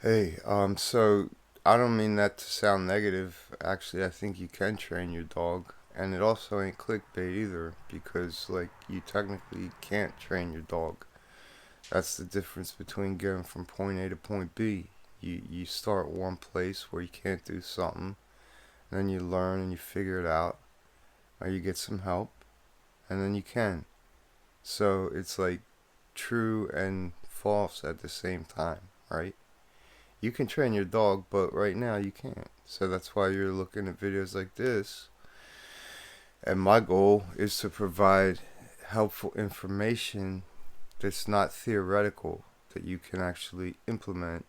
Hey, so I don't mean that to sound negative. Actually, I think you can train your dog, and it also ain't clickbait either because, like, you technically can't train your dog. That's the difference between getting from point A to point B. You start one place where you can't do something, and then you learn and you figure it out, or you get some help, and then you can. So it's like true and false at the same time, right? You can train your dog, but right now you can't. So that's why you're looking at videos like this. And my goal is to provide helpful information that's not theoretical, that you can actually implement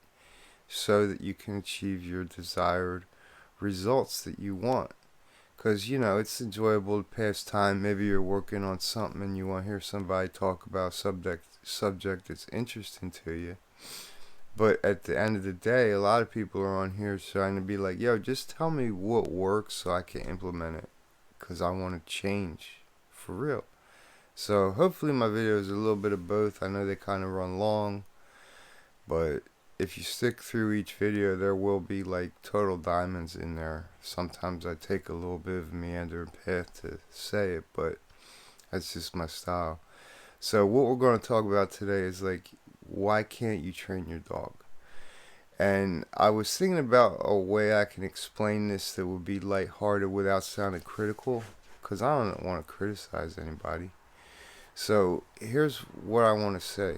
so that you can achieve your desired results that you want. Because, it's enjoyable to pass time. Maybe you're working on something and you want to hear somebody talk about subject that's interesting to you. But at the end of the day, a lot of people are on here trying to be like, yo, just tell me what works so I can implement it. Because I want to change for real. So hopefully my videos are a little bit of both. I know they kind of run long. But if you stick through each video, there will be like total diamonds in there. Sometimes I take a little bit of a meandering path to say it. But that's just my style. So what we're going to talk about today is like, why can't you train your dog? And I was thinking about a way I can explain this that would be lighthearted without sounding critical, because I don't want to criticize anybody. So here's what I want to say.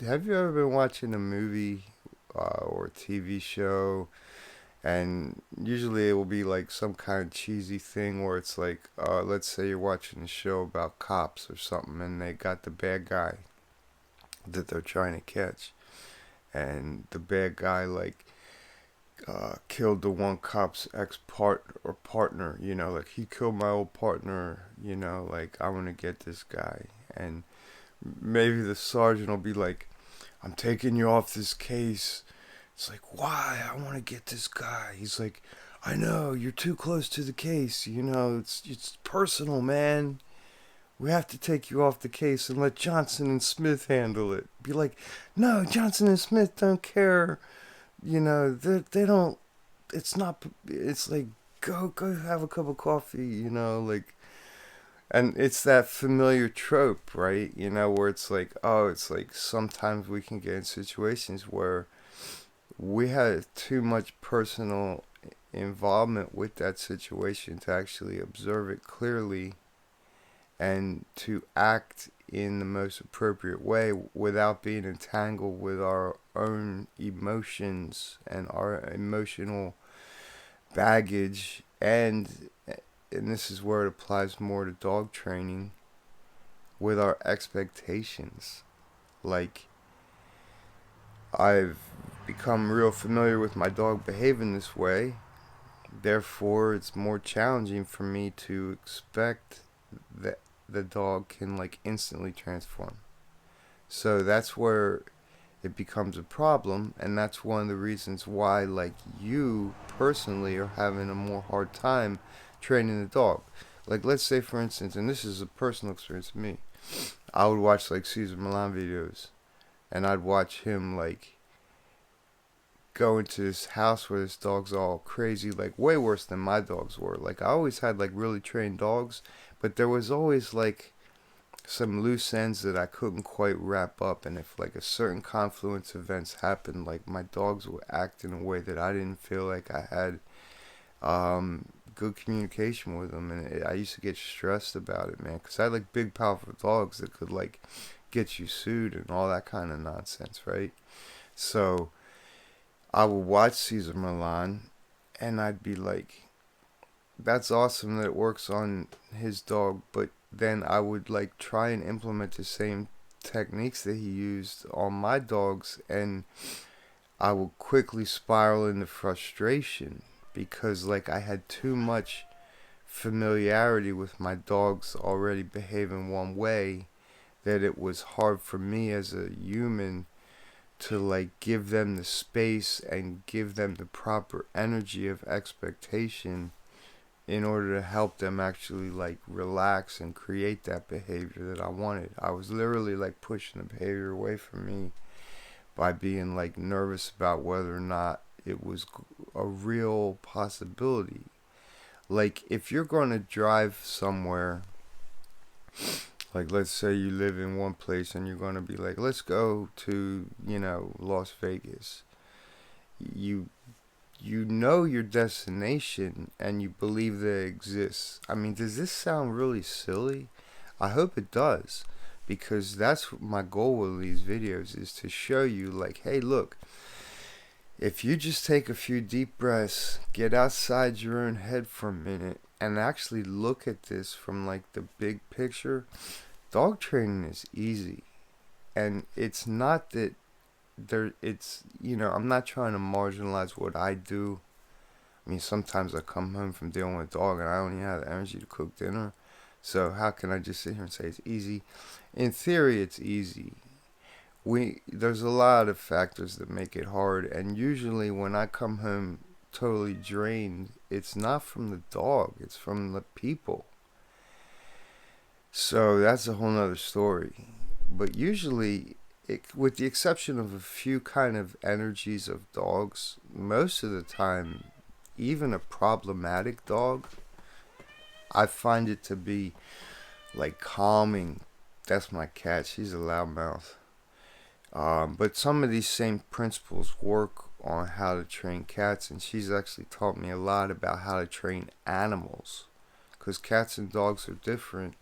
Have you ever been watching a movie or a TV show, and usually it will be like some kind of cheesy thing where it's like, let's say you're watching a show about cops or something, and they got the bad guy that they're trying to catch, and the bad guy like killed the one cop's partner, like he killed my old partner, like I want to get this guy. And maybe the sergeant will be like, I'm taking you off this case. It's like, why? I want to get this guy. He's like, I know, you're too close to the case, it's personal, man. We have to take you off the case and let Johnson and Smith handle it. Be like, no, Johnson and Smith don't care. They don't, it's not, it's like, go have a cup of coffee, like, and it's that familiar trope, right? Where it's like, oh, it's like sometimes we can get in situations where we have too much personal involvement with that situation to actually observe it clearly and to act in the most appropriate way without being entangled with our own emotions and our emotional baggage. And this is where it applies more to dog training, with our expectations. Like, I've become real familiar with my dog behaving this way, therefore it's more challenging for me to expect that the dog can like instantly transform. So that's where it becomes a problem, and that's one of the reasons why like you personally are having a more hard time training the dog. Like, let's say for instance, and this is a personal experience for me, I would watch like Cesar Millan videos, and I'd watch him like go into this house where this dog's all crazy, like way worse than my dogs were. Like, I always had like really trained dogs, but there was always like some loose ends that I couldn't quite wrap up. And if like a certain confluence of events happened, like my dogs would act in a way that I didn't feel like I had good communication with them, and I used to get stressed about it, man, because I had like big, powerful dogs that could like get you sued and all that kind of nonsense, right? So I would watch Cesar Milan, and I'd be like, that's awesome that it works on his dog, but then I would like try and implement the same techniques that he used on my dogs, and I would quickly spiral into frustration because like I had too much familiarity with my dogs already behaving one way, that it was hard for me as a human to like give them the space and give them the proper energy of expectation in order to help them actually like relax and create that behavior that I wanted. I was literally like pushing the behavior away from me by being like nervous about whether or not it was a real possibility. Like if you're going to drive somewhere, like let's say you live in one place and you're going to be like, let's go to, Las Vegas. You know your destination and you believe that it exists. I mean, does this sound really silly? I hope it does, because that's my goal with these videos, is to show you like, hey, look, if you just take a few deep breaths, get outside your own head for a minute, and actually look at this from like the big picture, dog training is easy. And it's not that I'm not trying to marginalize what I do. I mean, sometimes I come home from dealing with a dog and I don't even have the energy to cook dinner. So how can I just sit here and say it's easy? In theory, it's easy. There's a lot of factors that make it hard, and usually when I come home totally drained, it's not from the dog, it's from the people. So that's a whole nother story. But usually, with the exception of a few kind of energies of dogs, most of the time, even a problematic dog, I find it to be like calming. That's my cat. She's a loudmouth. But some of these same principles work on how to train cats, and she's actually taught me a lot about how to train animals, because cats and dogs are different.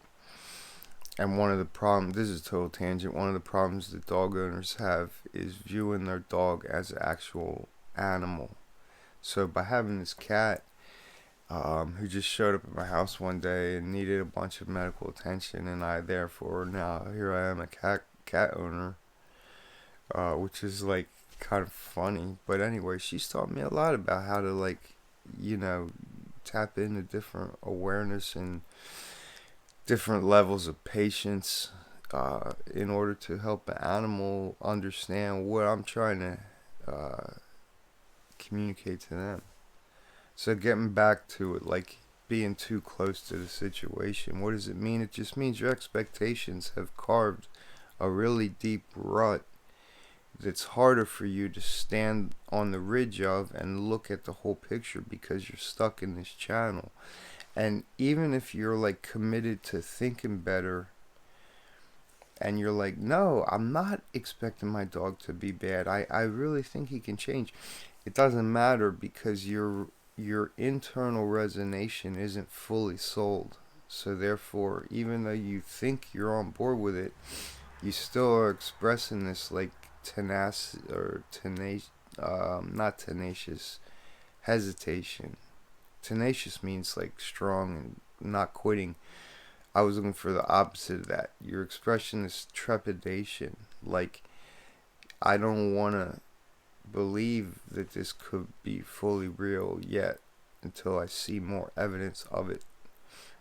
And one of the problems, this is a total tangent, one of the problems that dog owners have is viewing their dog as an actual animal. So by having this cat, who just showed up at my house one day and needed a bunch of medical attention, and I therefore now here I am, a cat owner, which is like kind of funny. But anyway, she's taught me a lot about how to tap into different awareness and different levels of patience, in order to help an animal understand what I'm trying to communicate to them. So getting back to it, like being too close to the situation, what does it mean? It just means your expectations have carved a really deep rut that's harder for you to stand on the ridge of and look at the whole picture, because you're stuck in this channel. And even if you're like committed to thinking better, and you're like, no, I'm not expecting my dog to be bad, I really think he can change, it doesn't matter, because your internal resonation isn't fully sold. So therefore, even though you think you're on board with it, you still are expressing this like not tenacious hesitation. Tenacious means like strong and not quitting. I was looking for the opposite of that. Your expression is trepidation. Like, I don't want to believe that this could be fully real yet until I see more evidence of it.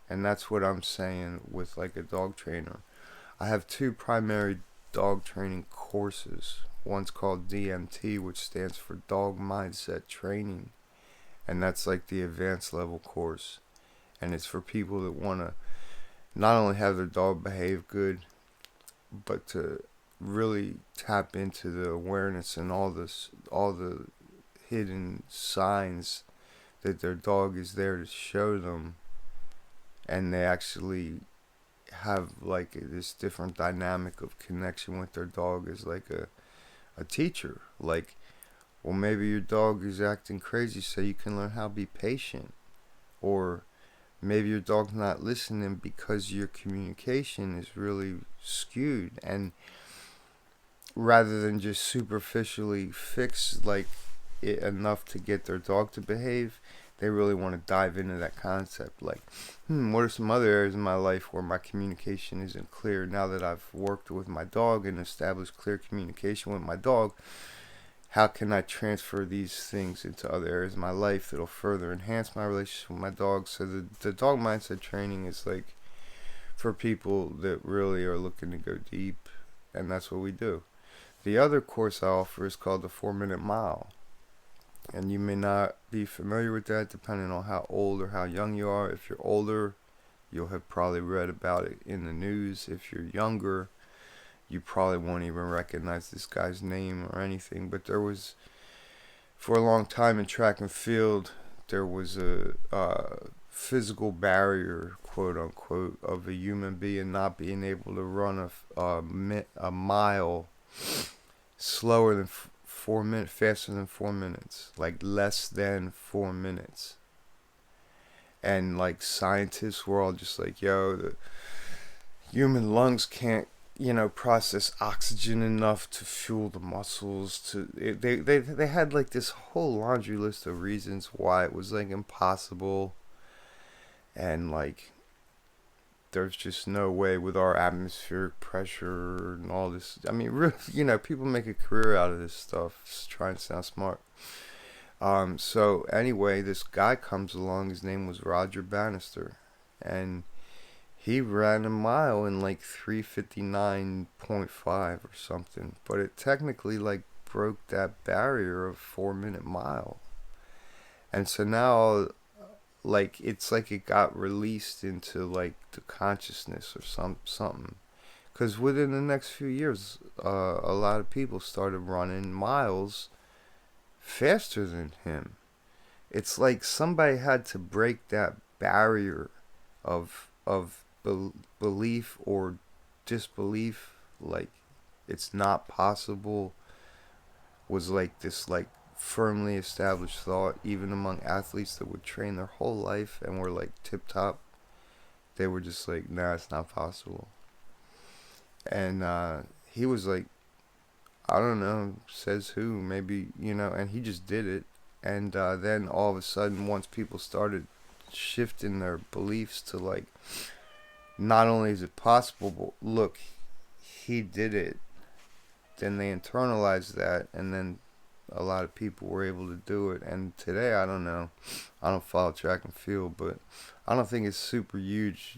And that's what I'm saying with like a dog trainer. I have two primary dog training courses. One's called DMT, which stands for Dog Mindset Training. And that's like the advanced level course. And it's for people that want to not only have their dog behave good, but to really tap into the awareness and all the hidden signs that their dog is there to show them. And they actually have like this different dynamic of connection with their dog as like a teacher. Like, well, maybe your dog is acting crazy, so you can learn how to be patient. Or maybe your dog's not listening because your communication is really skewed. And rather than just superficially fix like it enough to get their dog to behave, they really want to dive into that concept. Like, what are some other areas in my life where my communication isn't clear? Now that I've worked with my dog and established clear communication with my dog, how can I transfer these things into other areas of my life that'll further enhance my relationship with my dog? So the dog mindset training is like for people that really are looking to go deep, and that's what we do. The other course I offer is called the 4-Minute Mile. And you may not be familiar with that depending on how old or how young you are. If you're older, you'll have probably read about it in the news. If you're younger, you probably won't even recognize this guy's name or anything. But there was, for a long time in track and field, there was a physical barrier, quote unquote, of a human being not being able to run a mile slower than 4 minutes, faster than 4 minutes, like less than 4 minutes. And like scientists were all just like, yo, the human lungs can't, process oxygen enough to fuel the muscles. They had like this whole laundry list of reasons why it was like impossible, and like there's just no way with our atmospheric pressure and all this. I mean, really, people make a career out of this stuff, just trying to sound smart. So anyway, this guy comes along. His name was Roger Bannister, and he ran a mile in like 3:59.5 or something. But it technically like broke that barrier of 4 minute mile. And so now, like, it's like it got released into like the consciousness or something. Because within the next few years, a lot of people started running miles faster than him. It's like somebody had to break that barrier of belief or disbelief, like it's not possible, was like this like firmly established thought even among athletes that would train their whole life and were like tip top. They were just like, nah, it's not possible. And he was like, I don't know, says who, maybe, and he just did it. And then all of a sudden, once people started shifting their beliefs to like, not only is it possible, but look, he did it, then they internalized that, and then a lot of people were able to do it. And today, I don't know, I don't follow track and field, but I don't think it's super huge,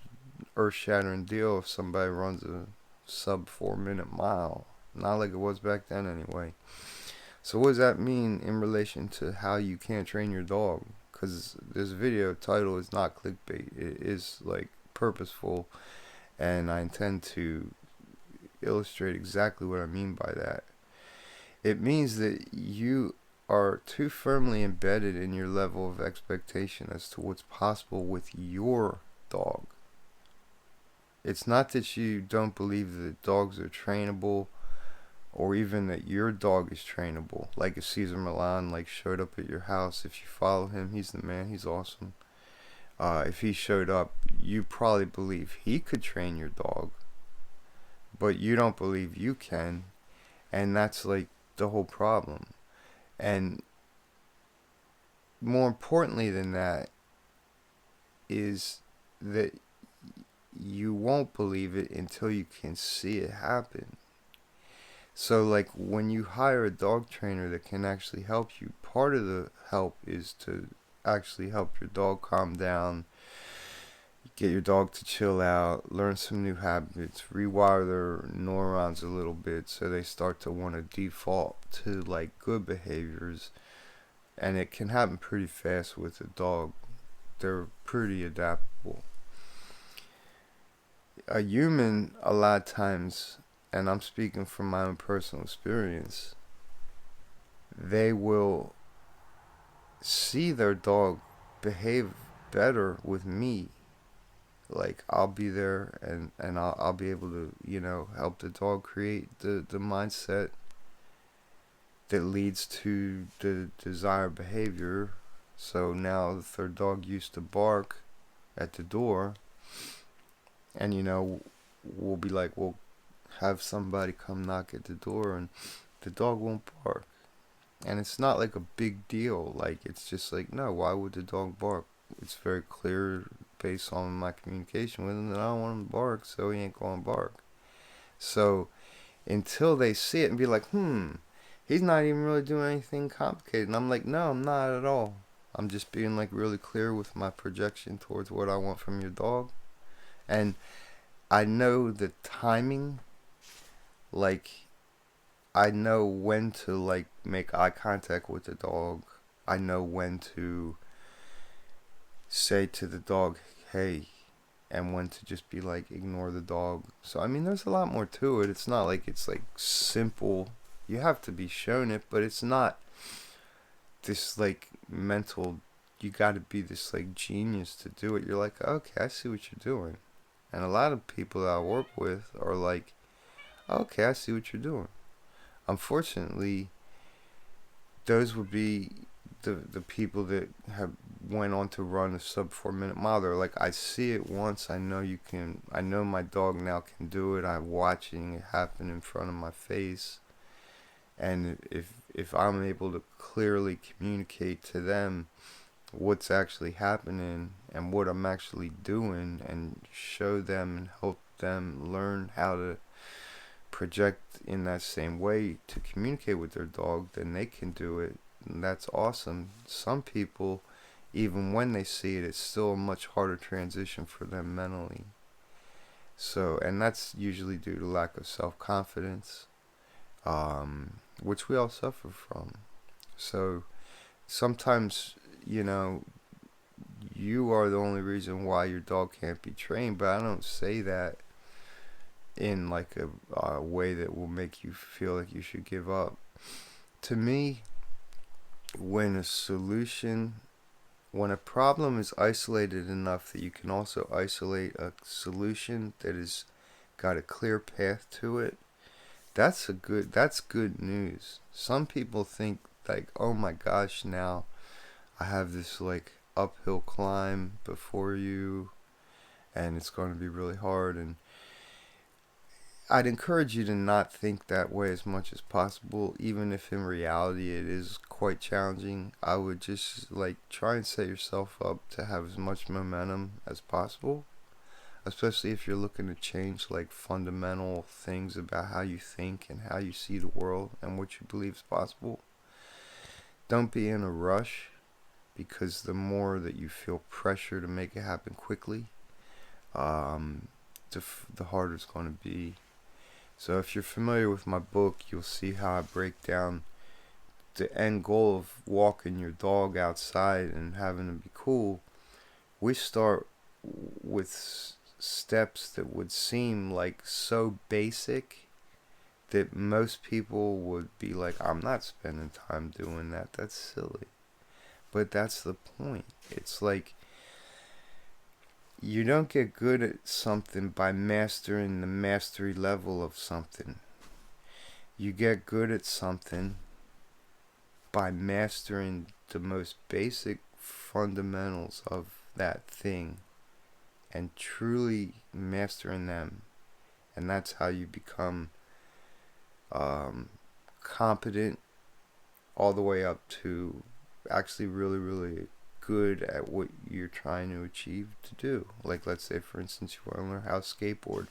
earth-shattering deal if somebody runs a sub 4 minute mile. Not like it was back then anyway. So what does that mean in relation to how you can't train your dog? Because this video title is not clickbait. It is like purposeful, and I intend to illustrate exactly what I mean by that. It means that you are too firmly embedded in your level of expectation as to what's possible with your dog. It's not that you don't believe that dogs are trainable, or even that your dog is trainable. Like if Cesar Millan like showed up at your house, if you follow him, he's the man, he's awesome. If he showed up, you probably believe he could train your dog, but you don't believe you can, and that's like the whole problem. And more importantly than that is that you won't believe it until you can see it happen. So like when you hire a dog trainer that can actually help you, part of the help is to actually help your dog calm down, get your dog to chill out, learn some new habits, rewire their neurons a little bit so they start to want to default to like good behaviors. And it can happen pretty fast with a dog. They're pretty adaptable. A human, a lot of times, and I'm speaking from my own personal experience, they will see their dog behave better with me. Like I'll be there, and I'll be able to help the dog create the mindset that leads to the desired behavior. So now if their dog used to bark at the door, and we'll be like, well, have somebody come knock at the door, and the dog won't bark. And it's not like a big deal. Like, it's just like, no, why would the dog bark? It's very clear based on my communication with him that I don't want him to bark, so he ain't going to bark. So until they see it and be like, he's not even really doing anything complicated. And I'm like, no, I'm not at all. I'm just being like really clear with my projection towards what I want from your dog. And I know the timing. Like, I know when to like make eye contact with the dog. I know when to say to the dog, hey, and when to just be like ignore the dog. So I mean, there's a lot more to it. It's not like it's like simple. You have to be shown it, but it's not this like mental. You got to be this like genius to do it. You're like, okay, I see what you're doing. And a lot of people that I work with are like, okay, I see what you're doing. Unfortunately, those would be the people that have went on to run a sub 4 minute mile. They're like, I see it once. I know you can. I know my dog now can do it. I'm watching it happen in front of my face. And if I'm able to clearly communicate to them what's actually happening and what I'm actually doing, and show them and help them learn how to project in that same way to communicate with their dog, then they can do it. And that's awesome. Some people, even when they see it, it's still a much harder transition for them mentally. So, and that's usually due to lack of self-confidence, which we all suffer from. So sometimes, you know, you are the only reason why your dog can't be trained, but I don't say that in like a way that will make you feel like you should give up. To me, when a solution, when a problem is isolated enough that you can also isolate a solution that has got a clear path to it, that's good news. Some people think like, oh my gosh, now I have this like uphill climb before you, and it's going to be really hard. And I'd encourage you to not think that way as much as possible, even if in reality it is quite challenging. I would just like try and set yourself up to have as much momentum as possible, especially if you're looking to change like fundamental things about how you think and how you see the world and what you believe is possible. Don't be in a rush, because the more that you feel pressure to make it happen quickly, um, the harder it's going to be. So if you're familiar with my book, you'll see how I break down the end goal of walking your dog outside and having them be cool. We start with steps that would seem like so basic that most people would be like, I'm not spending time doing that. That's silly. But that's the point. It's like you don't get good at something by mastering the mastery level of something. You get good at something by mastering the most basic fundamentals of that thing and truly mastering them. And that's how you become competent all the way up to actually really, really good at what you're trying to achieve to do. Like, let's say, for instance, you want to learn how to skateboard.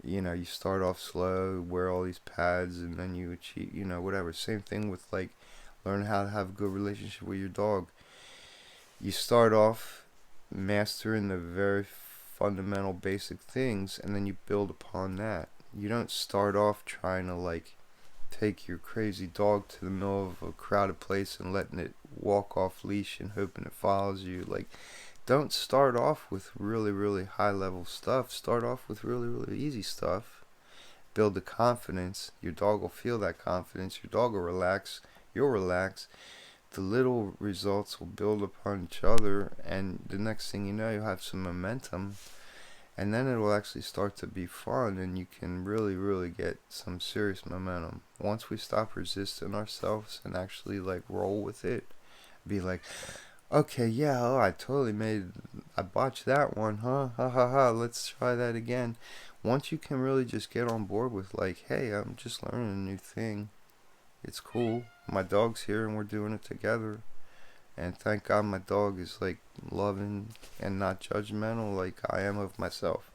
You know, you start off slow, wear all these pads, and then you achieve, you know, whatever. Same thing with, like, learn how to have a good relationship with your dog. You start off mastering the very fundamental basic things, and then you build upon that. You don't start off trying to, like, take your crazy dog to the middle of a crowded place and letting it walk off leash and hoping it follows you. Like, don't start off with really, really high level stuff. Start off with really, really easy stuff. Build the confidence. Your dog will feel that confidence. Your dog will relax. You'll relax. The little results will build upon each other, and the next thing you know, you'll have some momentum. And then it will actually start to be fun, and you can really, really get some serious momentum. Once we stop resisting ourselves and actually like roll with it, be like, okay, yeah, oh, I botched that one, huh? Ha ha ha, let's try that again. Once you can really just get on board with like, hey, I'm just learning a new thing. It's cool. My dog's here and we're doing it together. And thank God my dog is like loving and not judgmental like I am of myself.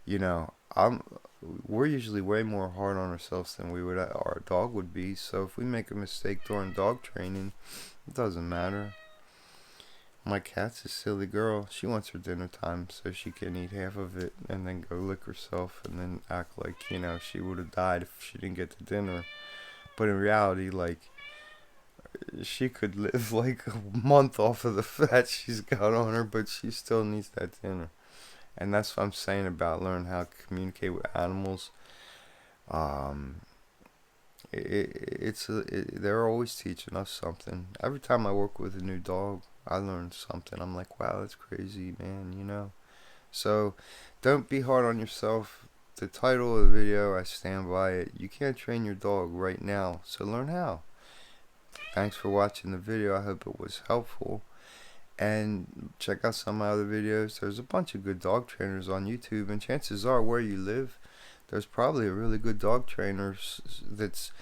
You know, we're usually way more hard on ourselves than we would our dog would be. So if we make a mistake during dog training, it doesn't matter. My cat's a silly girl. She wants her dinner time so she can eat half of it and then go lick herself and then act like, you know, she would have died if she didn't get the dinner. But in reality, like, she could live like a month off of the fat she's got on her, but she still needs that dinner. And that's what I'm saying about learning how to communicate with animals. Um, they're always teaching us something. Every time I work with a new dog, I learn something. I'm like, wow, that's crazy, man, you know? So don't be hard on yourself. The title of the video, I stand by it. You can't train your dog right now, so learn how. Thanks for watching the video. I hope it was helpful. And check out some of my other videos. There's a bunch of good dog trainers on YouTube, and chances are where you live, there's probably a really good dog trainer that's...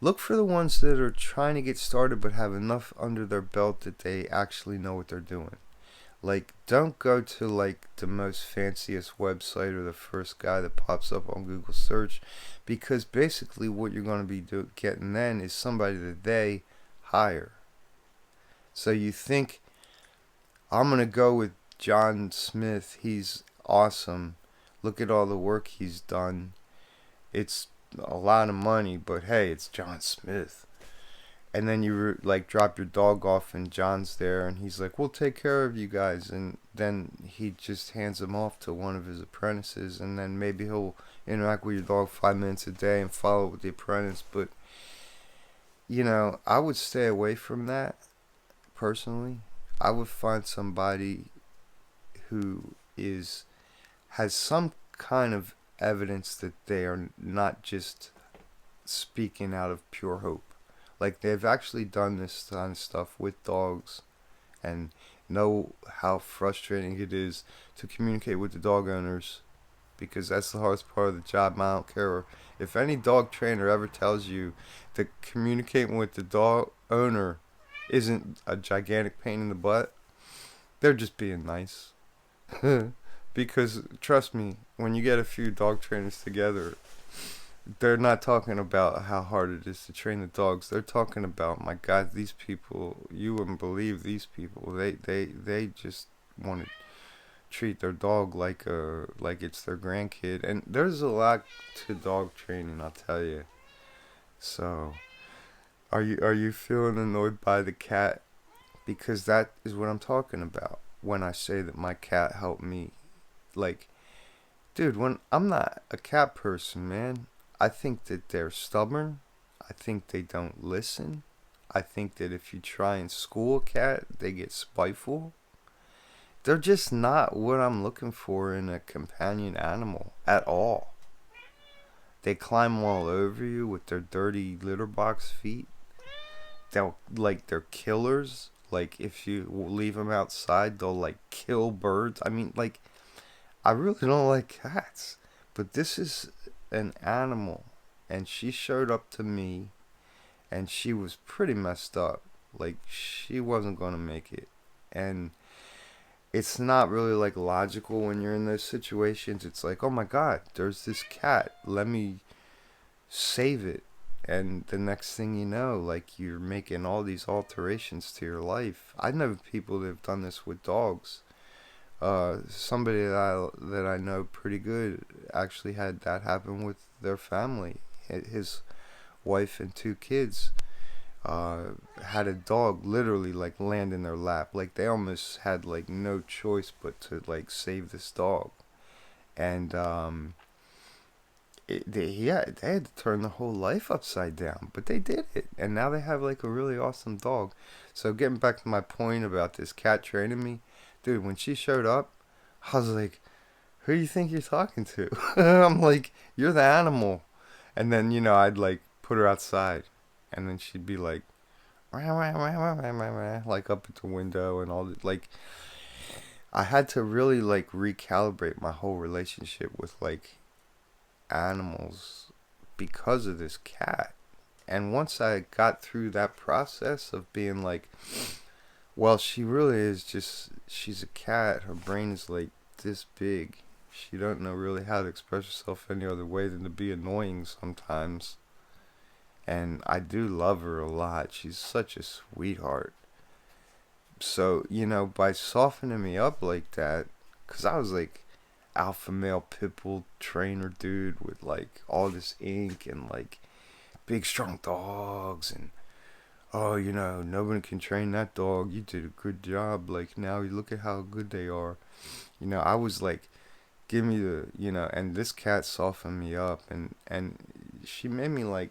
Look for the ones that are trying to get started but have enough under their belt that they actually know what they're doing. Like, don't go to like the most fanciest website or the first guy that pops up on Google search, because basically what you're going to be getting then is somebody that they hire. So you think, I'm going to go with John Smith, he's awesome, look at all the work he's done, it's a lot of money, but hey, it's John Smith. And then you like drop your dog off and John's there and he's like, we'll take care of you guys, and then he just hands him off to one of his apprentices, and then maybe he'll interact with your dog 5 minutes a day and follow with the apprentice. But you know, I would stay away from that personally. I would find somebody who has some kind of evidence that they are not just speaking out of pure hope. Like, they've actually done this kind of stuff with dogs and know how frustrating it is to communicate with the dog owners, because that's the hardest part of the job. I don't care if any dog trainer ever tells you that communicating with the dog owner isn't a gigantic pain in the butt, they're just being nice. Because trust me, when you get a few dog trainers together, they're not talking about how hard it is to train the dogs. They're talking about, my God, these people, you wouldn't believe these people. They just want to treat their dog like it's their grandkid. And there's a lot to dog training, I'll tell you. So, are you feeling annoyed by the cat? Because that is what I'm talking about when I say that my cat helped me. Like, dude, when I'm not a cat person, man. I think that they're stubborn. I think they don't listen. I think that if you try and school a cat, they get spiteful. They're just not what I'm looking for in a companion animal at all. They climb all over you with their dirty litter box feet. They're killers. Like, if you leave them outside, they'll like kill birds. I mean, like, I really don't like cats. But this is an animal, and she showed up to me, and she was pretty messed up. Like, she wasn't going to make it. And it's not really like logical when you're in those situations. It's like, oh my God, there's this cat, let me save it. And the next thing you know, like, you're making all these alterations to your life. I know people that have done this with dogs. Somebody that I know pretty good actually had that happen with their family. His wife and 2 kids had a dog literally like land in their lap. Like, they almost had like no choice but to like save this dog. And they had to turn the whole life upside down, but they did it, and now they have like a really awesome dog. So getting back to my point about this cat training me, dude, when she showed up, I was like, who do you think you're talking to? I'm like, you're the animal. And then, I'd like put her outside, and then she'd be like, wah, wah, wah, wah, wah, wah, wah, like up at the window and all that. Like, I had to really like recalibrate my whole relationship with like animals because of this cat. And once I got through that process of being like, well, she really is just, she's a cat. Her brain is like this big. She don't know really how to express herself any other way than to be annoying sometimes. And I do love her a lot. She's such a sweetheart. So, by softening me up like that, because I was like alpha male pit bull trainer dude with like all this ink and like big strong dogs, and oh, nobody can train that dog. You did a good job. Like, now you look at how good they are. I was like give me the, and this cat softened me up, and she made me like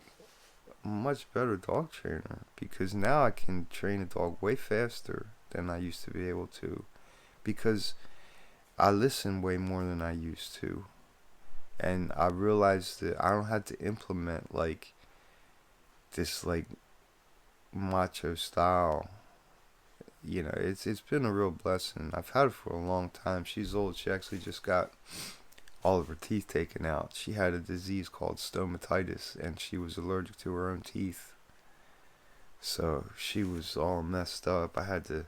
a much better dog trainer, because now I can train a dog way faster than I used to be able to, because I listen way more than I used to. And I realized that I don't have to implement like this like macho style. It's been a real blessing. I've had it for a long time. She's old. She actually just got all of her teeth taken out. She had a disease called stomatitis, and she was allergic to her own teeth. So she was all messed up. I had to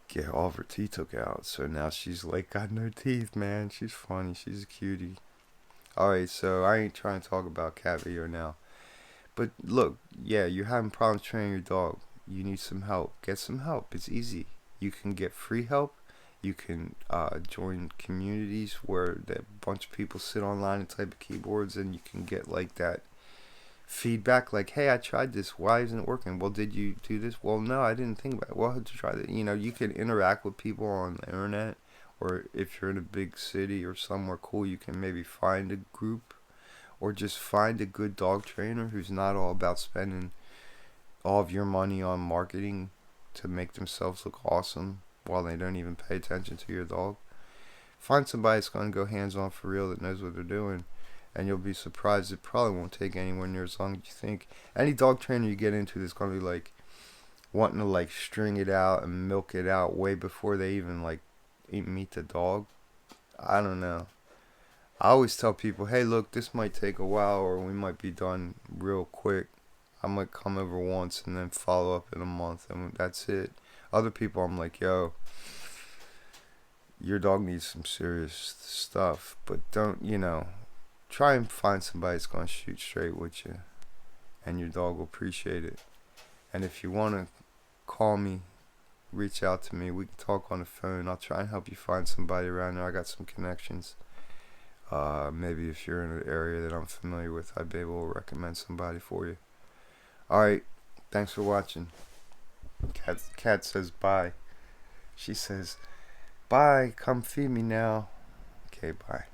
get all of her teeth took out. So now she's like got no teeth, man. She's funny. She's a cutie. Alright, so I ain't trying to talk about cat video now. But look, yeah, you're having problems training your dog. You need some help. Get some help. It's easy. You can get free help. You can join communities where a bunch of people sit online and type of keyboards, and you can get like that feedback, like, hey, I tried this. Why isn't it working? Well, did you do this? Well, no, I didn't think about it. Well, how'd you try that? You can interact with people on the internet, or if you're in a big city or somewhere cool, you can maybe find a group, or just find a good dog trainer who's not all about spending all of your money on marketing to make themselves look awesome while they don't even pay attention to your dog. Find somebody that's going to go hands-on for real, that knows what they're doing, and you'll be surprised. It probably won't take anywhere near as long as you think. Any dog trainer you get into that's going to be like wanting to like string it out and milk it out way before they even like meet the dog, I don't know. I always tell people, hey, look, this might take a while, or we might be done real quick. I might come over once and then follow up in a month, and that's it. Other people, I'm like, yo, your dog needs some serious stuff, but don't, try and find somebody that's going to shoot straight with you, and your dog will appreciate it. And if you want to call me, reach out to me. We can talk on the phone. I'll try and help you find somebody around there. I got some connections. Maybe if you're in an area that I'm familiar with, I'd be able to recommend somebody for you. Alright, thanks for watching. Cat says bye. She says, bye, come feed me now. Okay, bye.